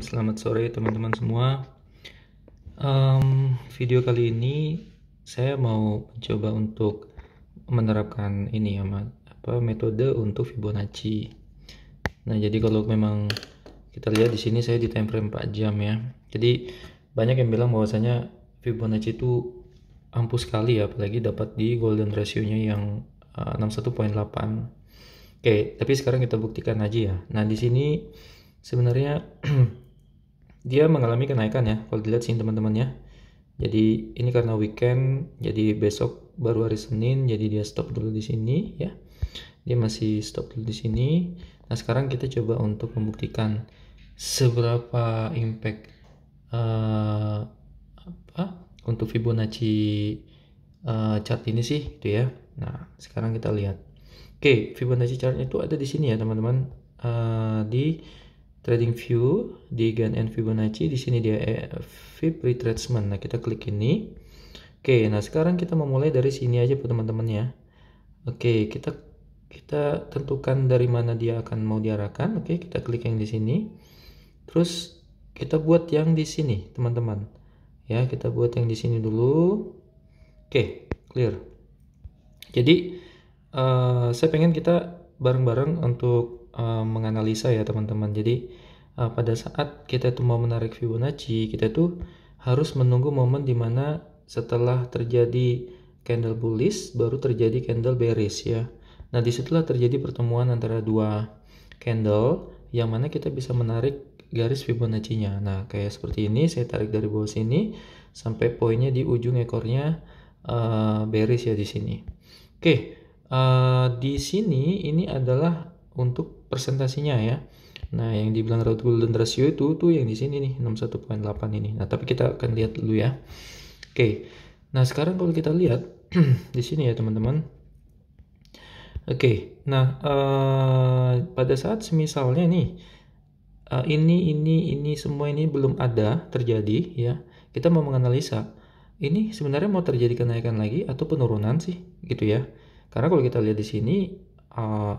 Selamat sore teman-teman semua. Video kali ini saya mau mencoba untuk menerapkan ini ya, metode untuk Fibonacci. Nah, jadi kalau memang kita lihat di sini saya di time frame 4 jam ya. Jadi banyak yang bilang bahwasanya Fibonacci itu ampuh sekali ya, apalagi dapat di golden ratio-nya yang 61.8. Oke, tapi sekarang kita buktikan aja ya. Nah, di sini sebenarnya dia mengalami kenaikan ya, kalau dilihat sini teman-teman ya. Jadi ini karena weekend, jadi besok baru hari Senin, jadi dia stop dulu di sini ya. Dia masih stop dulu di sini. Nah, sekarang kita coba untuk membuktikan seberapa impact untuk Fibonacci chart ini sih, gitu ya. Nah, sekarang kita lihat. Oke, Fibonacci chart itu ada di sini ya, teman-teman. Di Trading View, di GAN Fibonacci, di sini dia Fib Retracement. Nah, kita klik ini. Oke, nah sekarang kita memulai dari sini aja teman-teman ya. Oke, kita tentukan dari mana dia akan mau diarahkan. Oke, kita klik yang di sini. Terus kita buat yang di sini, teman-teman. Ya, kita buat yang di sini dulu. Oke, clear. Jadi saya pengen kita bareng-bareng untuk menganalisa ya teman-teman. Jadi pada saat kita tuh mau menarik Fibonacci, kita tuh harus menunggu momen dimana setelah terjadi candle bullish baru terjadi candle bearish ya. Nah, disitulah terjadi pertemuan antara dua candle yang mana kita bisa menarik garis Fibonacci-nya. Nah, kayak seperti ini, saya tarik dari bawah sini sampai poinnya di ujung ekornya bearish ya di sini. Oke, di sini ini adalah untuk presentasinya ya. Nah, yang dibilang golden ratio itu tuh yang di sini nih 61.8 ini. Nah, tapi kita akan lihat dulu ya. Oke. Nah, sekarang kalau kita lihat di sini ya, teman-teman. Oke. Nah, pada saat semisalnya nih ini semua ini belum ada terjadi ya. Kita mau menganalisa ini sebenarnya mau terjadi kenaikan lagi atau penurunan sih gitu ya. Karena kalau kita lihat di sini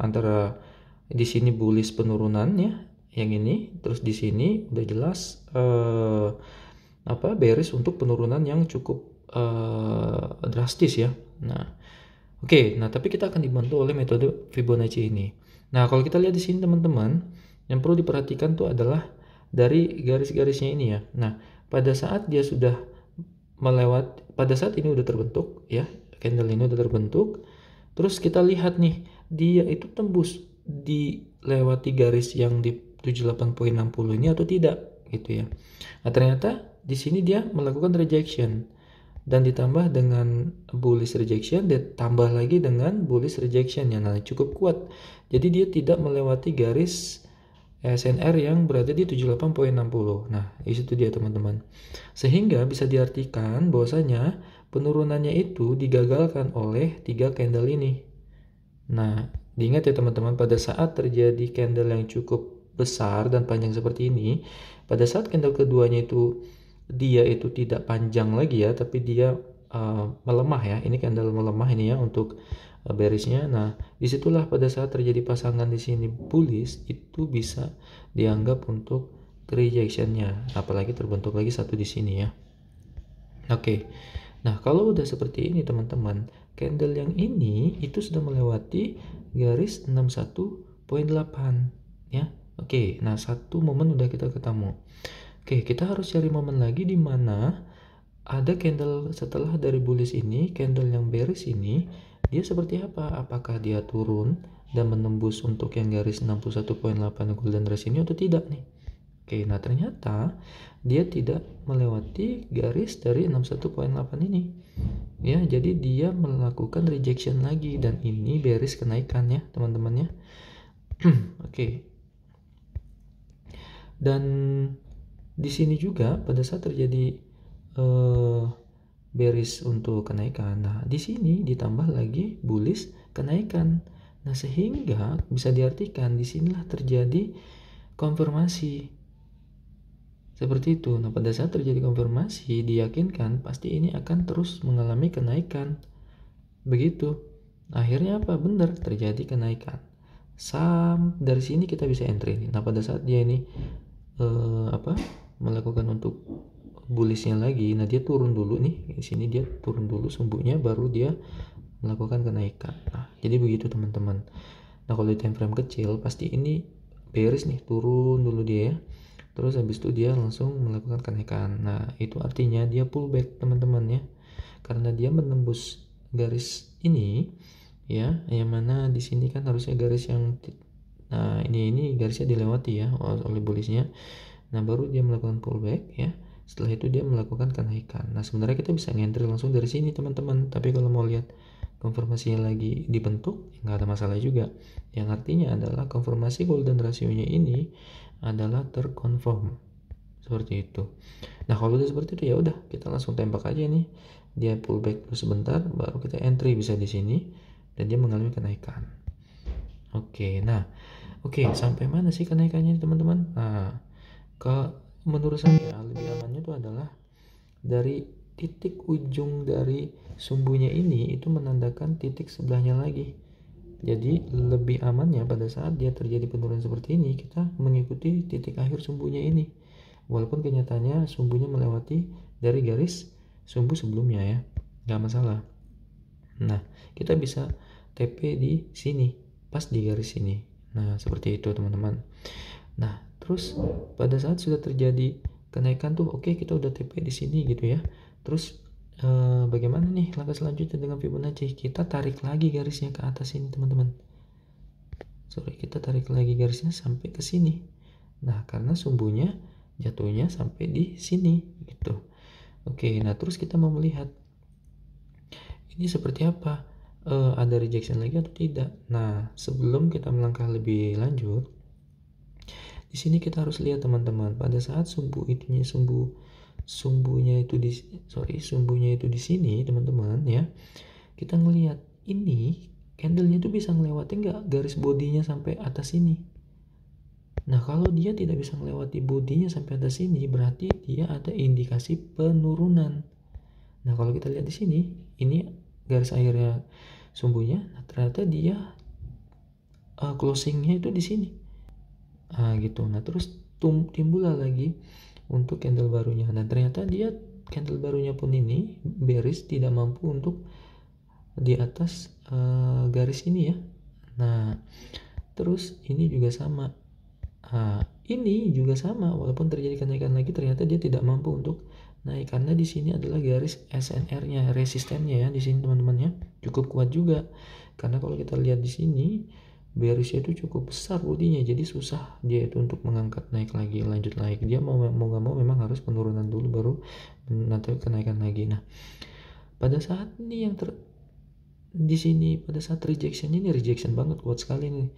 antara di sini bullish penurunannya yang ini, terus di sini udah jelas bearish untuk penurunan yang cukup drastis ya. Nah, oke, nah tapi kita akan dibantu oleh metode Fibonacci ini. Nah, kalau kita lihat di sini teman-teman, yang perlu diperhatikan tuh adalah dari garis-garisnya ini ya. Nah, pada saat dia sudah pada saat ini udah terbentuk ya, candle ini udah terbentuk. Terus kita lihat nih, dia itu tembus dilewati garis yang di 78.60 ini atau tidak gitu ya. Nah, ternyata di sini dia melakukan rejection dan ditambah dengan bullish rejection, dia tambah lagi dengan bullish rejection yang cukup kuat. Jadi dia tidak melewati garis SNR yang berada di 78.60. Nah, itu dia teman-teman. Sehingga bisa diartikan bahwasanya penurunannya itu digagalkan oleh 3 candle ini. Nah, diingat ya teman-teman, pada saat terjadi candle yang cukup besar dan panjang seperti ini, pada saat candle keduanya itu dia itu tidak panjang lagi ya, tapi dia melemah ya. Ini candle melemah ini ya untuk bearishnya. Nah, disitulah pada saat terjadi pasangan di sini bullish itu bisa dianggap untuk rejectionnya, apalagi terbentuk lagi satu di sini ya. Oke. Nah, kalau udah seperti ini teman-teman, candle yang ini itu sudah melewati garis 61.8 ya. Oke, nah satu momen udah kita ketemu. Oke, kita harus cari momen lagi di mana ada candle setelah dari bullish ini, candle yang bearish ini, dia seperti apa? Apakah dia turun dan menembus untuk yang garis 61.8 golden ratio ini atau tidak nih? Oke, nah ternyata dia tidak melewati garis dari 61.8 ini. Ya, jadi dia melakukan rejection lagi dan ini bearish kenaikan ya, teman-teman ya. Oke. Dan di sini juga pada saat terjadi bearish untuk kenaikan. Nah, di sini ditambah lagi bullish kenaikan. Nah, sehingga bisa diartikan di sinilah terjadi konfirmasi. Seperti itu. Nah, pada saat terjadi konfirmasi, diyakinkan pasti ini akan terus mengalami kenaikan. Begitu. Akhirnya apa? Benar, terjadi kenaikan. Dari sini kita bisa entry. Nah, pada saat dia ini melakukan untuk bullishnya lagi. Nah, dia turun dulu nih. Di sini dia turun dulu sumbunya, baru dia melakukan kenaikan. Nah, jadi begitu teman-teman. Nah, kalau di time frame kecil pasti ini bearish nih, turun dulu dia ya. Terus habis itu dia langsung melakukan kenaikan. Nah, itu artinya dia pullback teman-teman ya. Karena dia menembus garis ini ya, yang mana di sini kan harusnya garis yang ini garisnya dilewati ya oleh bullishnya. Nah, baru dia melakukan pullback ya. Setelah itu dia melakukan kenaikan. Nah, sebenarnya kita bisa ngentry langsung dari sini teman-teman. Tapi kalau mau lihat konfirmasinya lagi dibentuk, nggak ada masalah juga. Yang artinya adalah konfirmasi golden ratio-nya ini adalah terkonfirm. Seperti itu. Nah, kalau udah seperti itu ya udah kita langsung tembak aja nih. Dia pullback dulu sebentar, baru kita entry bisa di sini dan dia mengalami kenaikan. Oke, sampai mana sih kenaikannya teman-teman? Nah, menurut saya lebih amannya itu adalah dari titik ujung dari sumbunya ini itu menandakan titik sebelahnya lagi. Jadi lebih amannya pada saat dia terjadi penurunan seperti ini, kita mengikuti titik akhir sumbunya ini. Walaupun kenyataannya sumbunya melewati dari garis sumbu sebelumnya ya, nggak masalah. Nah, kita bisa TP di sini, pas di garis sini. Nah, seperti itu teman-teman. Nah, terus pada saat sudah terjadi kenaikan tuh, oke, kita udah TP di sini gitu ya. Terus bagaimana nih langkah selanjutnya dengan Fibonacci? Kita tarik lagi garisnya ke atas ini teman-teman. Kita tarik lagi garisnya sampai ke sini. Nah, karena sumbunya jatuhnya sampai di sini gitu. Oke, nah terus kita mau melihat ini seperti apa, ada rejection lagi atau tidak. Nah, sebelum kita melangkah lebih lanjut, di sini kita harus lihat teman-teman, pada saat sumbunya itu di sini teman-teman ya, kita ngelihat ini candlenya itu bisa ngelewatin nggak garis bodinya sampai atas ini. Nah, kalau dia tidak bisa melewati bodinya sampai atas sini, berarti dia ada indikasi penurunan. Nah, kalau kita lihat di sini, ini garis akhirnya sumbunya, nah ternyata dia closingnya itu di sini. Gitu. Nah, terus timbullah lagi untuk candle barunya. Nah, ternyata dia candle barunya pun ini bearish, tidak mampu untuk di atas garis ini ya. Nah, terus ini juga sama. Ini juga sama, walaupun terjadi kenaikan lagi, ternyata dia tidak mampu untuk naik karena di sini adalah garis SNR-nya, resistennya ya di sini teman-teman ya, cukup kuat juga. Karena kalau kita lihat di sini bearish itu cukup besar bodinya, jadi susah dia itu untuk mengangkat naik lagi, lanjut naik. Dia mau nggak mau memang harus penurunan dulu baru nanti kenaikan lagi. Nah, pada saat ini di sini pada saat rejection banget, kuat sekali nih.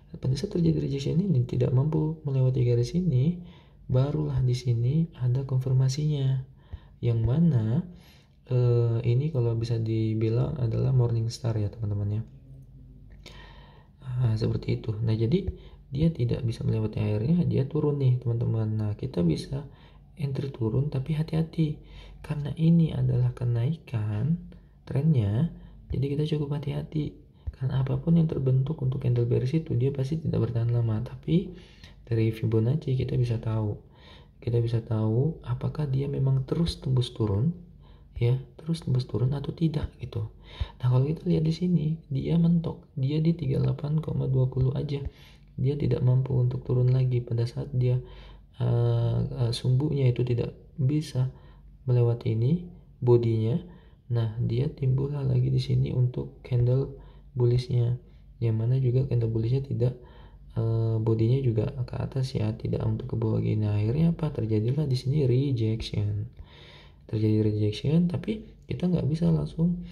Pada saat terjadi rejection ini tidak mampu melewati garis ini, barulah di sini ada konfirmasinya, yang mana ini kalau bisa dibilang adalah morning star ya teman-teman ya. Seperti itu. Nah, jadi dia tidak bisa melewati akhirnya, dia turun nih teman-teman. Nah, kita bisa entry turun, tapi hati-hati karena ini adalah kenaikan trennya, jadi kita cukup hati-hati. Karena apapun yang terbentuk untuk candle bearish itu dia pasti tidak bertahan lama. Tapi dari Fibonacci kita bisa tahu apakah dia memang terus tembus turun atau tidak gitu. Nah, kalau kita lihat di sini dia mentok, dia di 38,20 aja, dia tidak mampu untuk turun lagi. Pada saat dia sumbunya itu tidak bisa melewati ini bodinya, nah dia timbullah lagi di sini untuk candle bullishnya, yang mana juga candle bullishnya tidak bodinya juga ke atas ya, tidak untuk ke bawah gini. Nah, akhirnya apa terjadilah di sini terjadi rejection, tapi kita nggak bisa langsung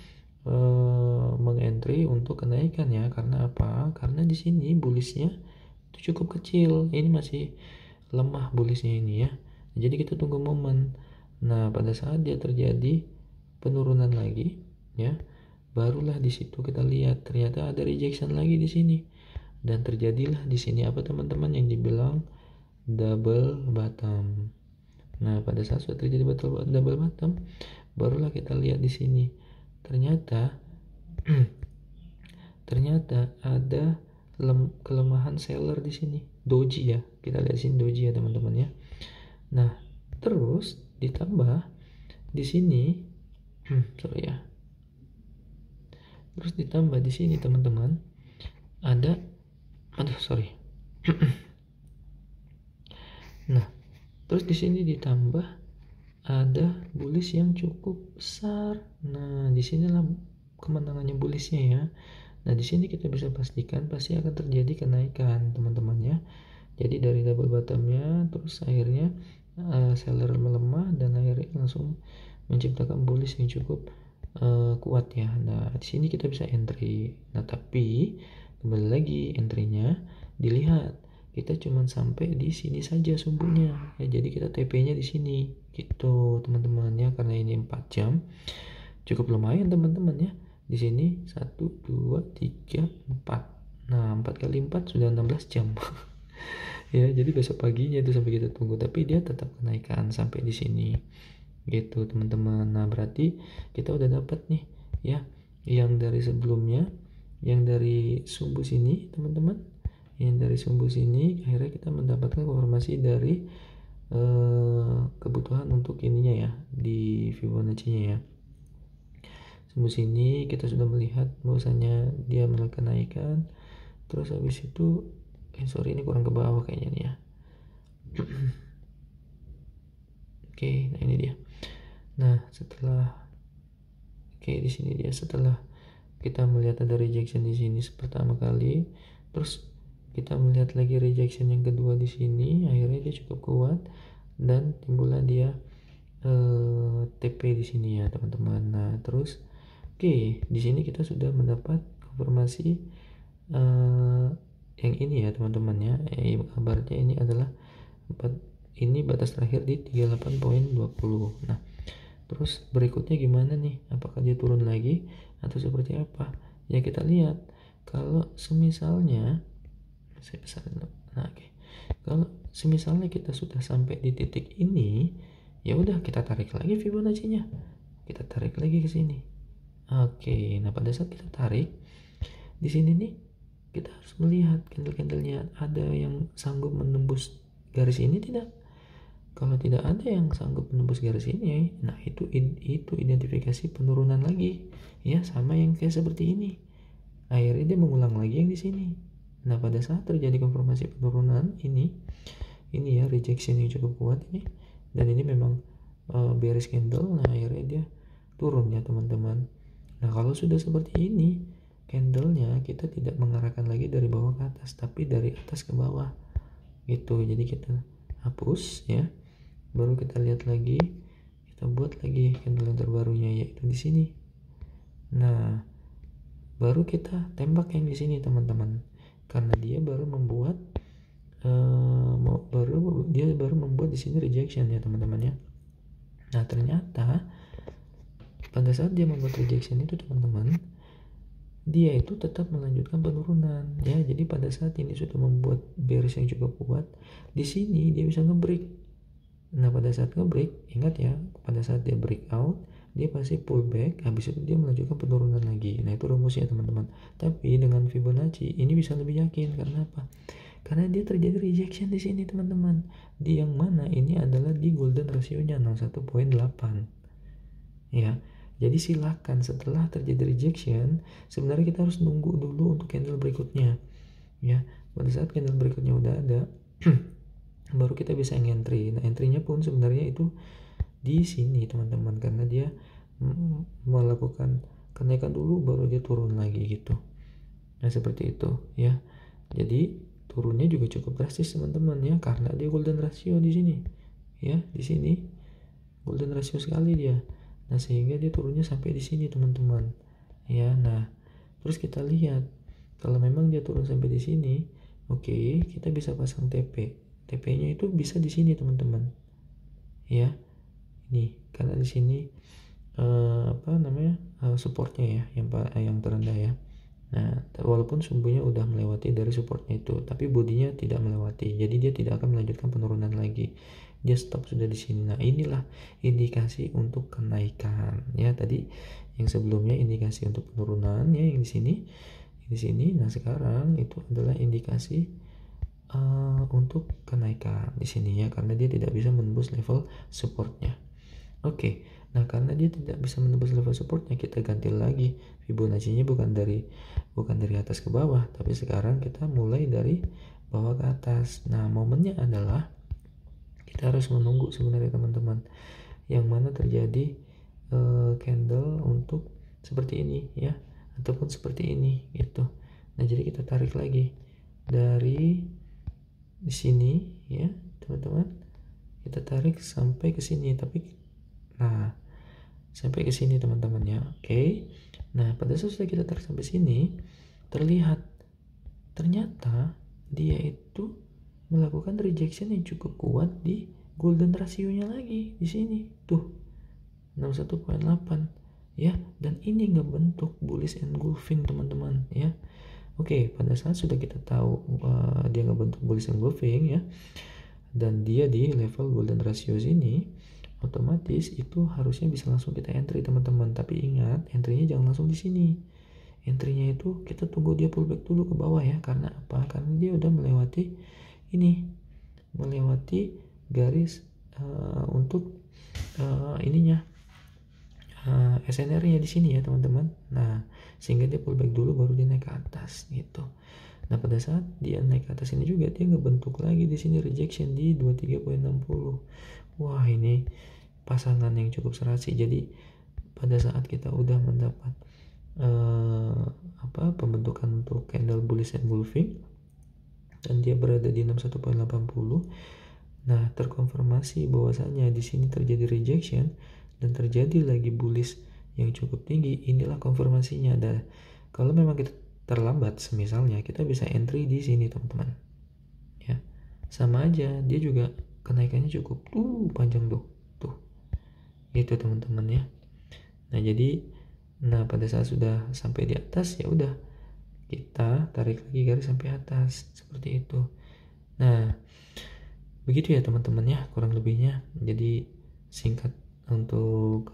mengentry untuk kenaikan ya. Karena apa? Karena di sini bullishnya itu cukup kecil, ini masih lemah bullishnya ini ya. Jadi kita tunggu momen. Nah, pada saat dia terjadi penurunan lagi ya, barulah di situ kita lihat ternyata ada rejection lagi di sini, dan terjadilah di sini apa teman-teman yang dibilang double bottom. Nah, pada saat sudah terjadi double bottom, barulah kita lihat di sini ternyata ada kelemahan seller di sini, doji ya. Kita lihat sini doji ya teman-teman ya. Nah, terus ditambah di sini sorry ya. Terus ditambah di sini teman-teman ada sorry. Nah, terus di sini ditambah ada bullish yang cukup besar. Nah, di sinilah kemenangannya bullishnya ya. Nah, di sini kita bisa pastikan pasti akan terjadi kenaikan, teman-teman ya. Jadi dari double bottomnya, terus akhirnya seller melemah dan akhirnya langsung menciptakan bullish yang cukup kuat ya. Nah, di sini kita bisa entry. Nah, tapi kembali lagi entry-nya dilihat kita cuma sampai di sini saja sumbunya ya, jadi kita TP-nya di sini gitu teman-teman ya, karena ini 4 jam cukup lumayan teman-teman ya. Di sini 1 2 3 4, nah 4 kali 4 sudah 16 jam ya, jadi besok paginya itu sampai kita tunggu, tapi dia tetap kenaikan sampai di sini gitu teman-teman. Nah, berarti kita udah dapat nih ya, yang dari sebelumnya, yang dari sumbu sini teman-teman, yang dari sumbu sini akhirnya kita mendapatkan konfirmasi dari kebutuhan untuk ininya ya, di Fibonacci-nya ya. Sumbu sini kita sudah melihat bahwasanya dia melakukan kenaikan, terus habis itu sorry ini kurang ke bawah kayaknya nih ya. Oke, nah ini dia. Nah, di sini dia setelah kita melihat ada rejection di sini pertama kali, terus kita melihat lagi rejection yang kedua di sini, akhirnya dia cukup kuat dan timbullah dia TP di sini ya teman-teman. Nah, terus di sini kita sudah mendapat konfirmasi yang ini ya teman-teman ya. Kabarnya ini adalah ini batas terakhir di 38.20. Nah, terus berikutnya gimana nih? Apakah dia turun lagi atau seperti apa? Ya kita lihat. Kalau semisalnya saya besarin dulu. Nah, kalau semisalnya kita sudah sampai di titik ini, ya udah kita tarik lagi Fibonacci-nya. Kita tarik lagi ke sini. Nah pada saat kita tarik di sini nih, kita harus melihat candle-candlenya ada yang sanggup menembus garis ini tidak. Kalau tidak ada yang sanggup menembus garis ini, nah itu identifikasi penurunan lagi ya, sama yang kayak seperti ini. Akhirnya dia mengulang lagi yang di sini. Nah, pada saat terjadi konfirmasi penurunan ini ya rejection yang cukup kuat ini, dan ini memang bearish candle. Nah, akhirnya dia turun ya teman-teman. Nah, kalau sudah seperti ini candlenya, kita tidak mengarahkan lagi dari bawah ke atas, tapi dari atas ke bawah gitu. Jadi kita hapus ya, baru kita lihat lagi, kita buat lagi candle yang terbarunya yaitu di sini. Nah, baru kita tembak yang di sini teman-teman, karena dia baru membuat membuat di sini rejection ya teman-teman ya. Nah, ternyata pada saat dia membuat rejection itu teman-teman, dia itu tetap melanjutkan penurunan ya. Jadi pada saat ini sudah membuat bearish yang cukup kuat, di sini dia bisa ngebreak. Nah, pada saat ngebreak, ingat ya, pada saat dia breakout, dia pasti pullback, habis itu dia melanjutkan penurunan lagi. Nah, itu rumusnya teman-teman. Tapi dengan Fibonacci ini bisa lebih yakin. Karena apa? Karena dia terjadi rejection di sini teman-teman. Di yang mana ini adalah di golden ratio-nya 01.8 ya. Jadi silakan setelah terjadi rejection, sebenarnya kita harus nunggu dulu untuk candle berikutnya ya. Pada saat candle berikutnya udah ada baru kita bisa entry. Nah, entry-nya pun sebenarnya itu di sini teman-teman, karena dia melakukan kenaikan dulu baru dia turun lagi gitu. Nah, seperti itu ya. Jadi turunnya juga cukup drastis teman-teman ya, karena dia golden ratio di sini ya. Di sini golden ratio sekali dia. Nah, sehingga dia turunnya sampai di sini teman-teman ya. Nah, terus kita lihat kalau memang dia turun sampai di sini, kita bisa pasang TP-nya itu bisa di sini teman-teman ya. Ini karena di sini supportnya ya, yang terendah ya. Nah, walaupun sumbunya udah melewati dari supportnya itu, tapi bodinya tidak melewati, jadi dia tidak akan melanjutkan penurunan lagi. Dia stop sudah di sini. Nah, inilah indikasi untuk kenaikan ya. Tadi yang sebelumnya indikasi untuk penurunan ya, yang di sini. Nah, sekarang itu adalah indikasi untuk kenaikan di sini ya, karena dia tidak bisa menembus menembus level supportnya. Oke, nah karena dia tidak bisa menembus level supportnya, kita ganti lagi Fibonacci-nya bukan dari atas ke bawah, tapi sekarang kita mulai dari bawah ke atas. Nah, momennya adalah kita harus menunggu sebenarnya teman-teman, yang mana terjadi candle untuk seperti ini ya, ataupun seperti ini gitu. Nah, jadi kita tarik lagi dari di sini ya teman-teman, kita tarik sampai ke sini, nah sampai ke sini teman-teman ya. Oke, nah pada saat sudah kita tarik sampai sini, ternyata dia itu melakukan rejection yang cukup kuat di golden rasionya lagi di sini tuh 61.8 ya, dan ini ngebentuk bullish engulfing teman-teman ya. Oke, pada saat sudah kita tahu dia ngebentuk bullish engulfing ya, dan dia di level golden ratio sini, otomatis itu harusnya bisa langsung kita entry teman-teman. Tapi ingat, entry-nya jangan langsung di sini. Entry-nya itu kita tunggu dia pullback dulu ke bawah ya. Karena apa? Karena dia udah melewati garis untuk ininya SNR-nya di sini ya teman-teman. Nah, sehingga dia pullback dulu baru dia naik ke atas gitu. Nah, pada saat dia naik ke atas ini juga dia ngebentuk lagi di sini rejection di 23.60. Wah, ini pasangan yang cukup serasi. Jadi pada saat kita udah mendapat pembentukan untuk candle bullish engulfing dan dia berada di 61.80, nah terkonfirmasi bahwasanya di sini terjadi rejection dan terjadi lagi bullish yang cukup tinggi. Inilah konfirmasinya. Dan kalau memang kita terlambat, semisalnya kita bisa entry di sini teman-teman ya, sama aja dia juga kenaikannya cukup panjang tuh itu teman-teman ya. Nah pada saat sudah sampai di atas ya udah kita tarik lagi garis sampai atas seperti itu. Nah begitu ya teman-teman ya kurang lebihnya. Jadi singkat untuk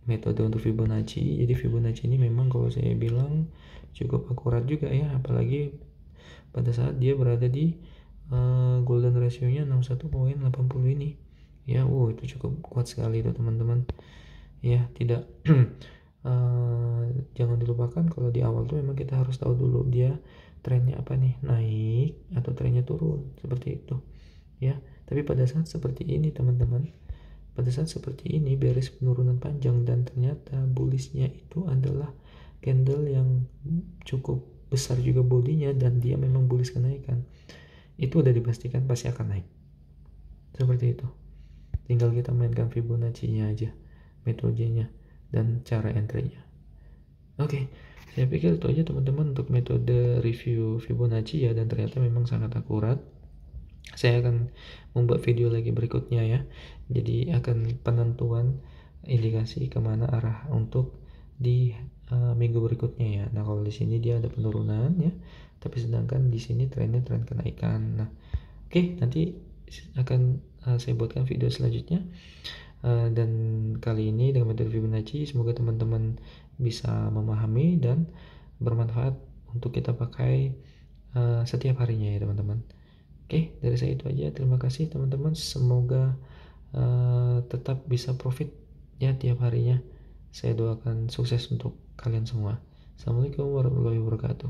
metode untuk Fibonacci. Jadi Fibonacci ini memang kalau saya bilang cukup akurat juga ya, apalagi pada saat dia berada di golden ratio-nya 61.80 ini ya. Itu cukup kuat sekali itu teman-teman ya. Tidak jangan dilupakan kalau di awal tuh memang kita harus tahu dulu dia trennya apa nih, naik atau trennya turun seperti itu ya. Tapi pada saat seperti ini teman-teman, pada saat seperti ini beres penurunan panjang dan ternyata bullishnya itu adalah candle yang cukup besar juga bodinya dan dia memang bullish kenaikan, itu udah dipastikan pasti akan naik seperti itu. Tinggal kita mainkan Fibonacci-nya aja, metodenya dan cara entry-nya. Oke, saya pikir itu aja teman-teman untuk metode review Fibonacci ya, dan ternyata memang sangat akurat. Saya akan membuat video lagi berikutnya ya, jadi akan penentuan indikasi kemana arah untuk di minggu berikutnya ya. Nah kalau di sini dia ada penurunan ya, tapi sedangkan di sini trennya tren kenaikan. Nah oke, nanti akan saya buatkan video selanjutnya, dan kali ini dengan metode Fibonacci semoga teman-teman bisa memahami dan bermanfaat untuk kita pakai setiap harinya ya teman-teman. Oke, dari saya itu aja. Terima kasih teman-teman. Semoga tetap bisa profit ya tiap harinya. Saya doakan sukses untuk kalian semua. Assalamualaikum warahmatullahi wabarakatuh.